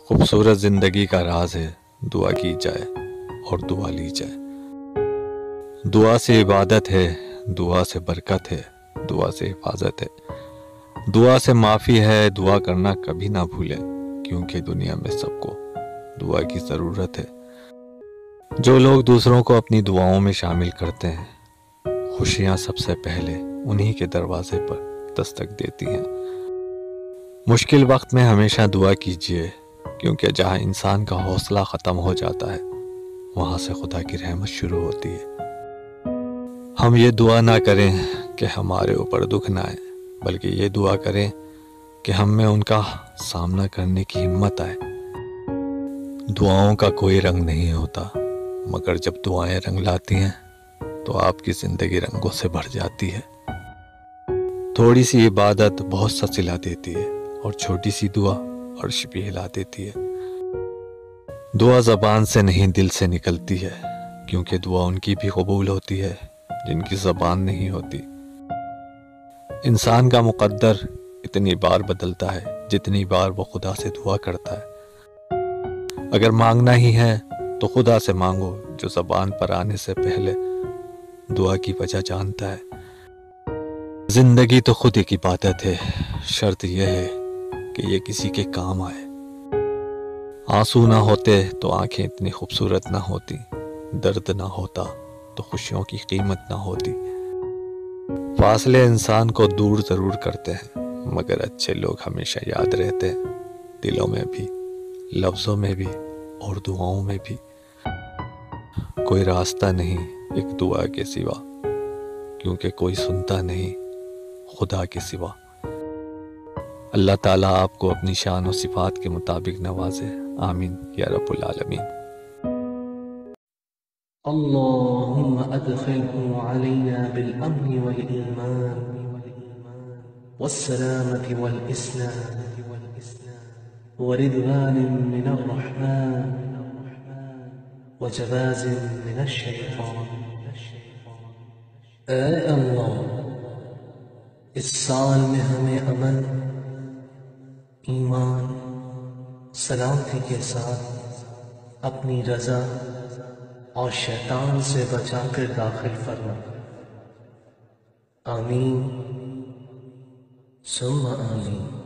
خوبصورت زندگی کا راز ہے دعا کی جائے اور دعا لی جائے۔ دعا سے عبادت ہے، دعا سے برکت ہے، دعا سے حفاظت ہے، دعا سے معافی ہے۔ دعا کرنا کبھی نہ بھولیں، کیونکہ دنیا میں سب کو دعا کی ضرورت ہے۔ جو لوگ دوسروں کو اپنی دعاؤں میں شامل کرتے ہیں، خوشیاں سب سے پہلے انہی کے دروازے پر دستک دیتی ہیں۔ مشکل وقت میں ہمیشہ دعا کیجیے، کیونکہ جہاں انسان کا حوصلہ ختم ہو جاتا ہے، وہاں سے خدا کی رحمت شروع ہوتی ہے۔ ہم یہ دعا نہ کریں کہ ہمارے اوپر دکھ نہ آئے، بلکہ یہ دعا کریں کہ ہم میں ان کا سامنا کرنے کی ہمت آئے۔ دعاؤں کا کوئی رنگ نہیں ہوتا، مگر جب دعائیں رنگ لاتی ہیں تو آپ کی زندگی رنگوں سے بھر جاتی ہے۔ تھوڑی سی عبادت بہت سا صلہ دیتی ہے، اور چھوٹی سی دعا عرش بھی ہلا دیتی ہے۔ دعا زبان سے نہیں دل سے نکلتی ہے، کیونکہ دعا ان کی بھی قبول ہوتی ہے جن کی زبان نہیں ہوتی۔ انسان کا مقدر اتنی بار بدلتا ہے جتنی بار وہ خدا سے دعا کرتا ہے۔ اگر مانگنا ہی ہے تو خدا سے مانگو، جو زبان پر آنے سے پہلے دعا کی وجہ جانتا ہے۔ زندگی تو خود ایک عبادت ہے، شرط یہ ہے کہ یہ کسی کے کام آئے۔ آنسو نہ ہوتے تو آنکھیں اتنی خوبصورت نہ ہوتی، درد نہ ہوتا تو خوشیوں کی قیمت نہ ہوتی۔ فاصلے انسان کو دور ضرور کرتے ہیں، مگر اچھے لوگ ہمیشہ یاد رہتے ہیں، دلوں میں بھی، لفظوں میں بھی اور دعاؤں میں بھی۔ کوئی راستہ نہیں ایک دعا کے سوا، کیونکہ کوئی سنتا نہیں خدا کے سوا۔ اللہ تعالیٰ آپ کو اپنی شان و صفات کے مطابق نوازے، آمین یا رب العالمین۔ اللهم أدخله علينا بالأمن والإيمان والسلامة والإسلام ورضوان من الرحمن وجواز من الشيطان۔ اے اللہ، اس سال میں ہمیں امن، ایمان، سلامتی کے ساتھ اپنی رضا اور شیطان سے بچا کر داخل فرما۔ آمین ثم آمین۔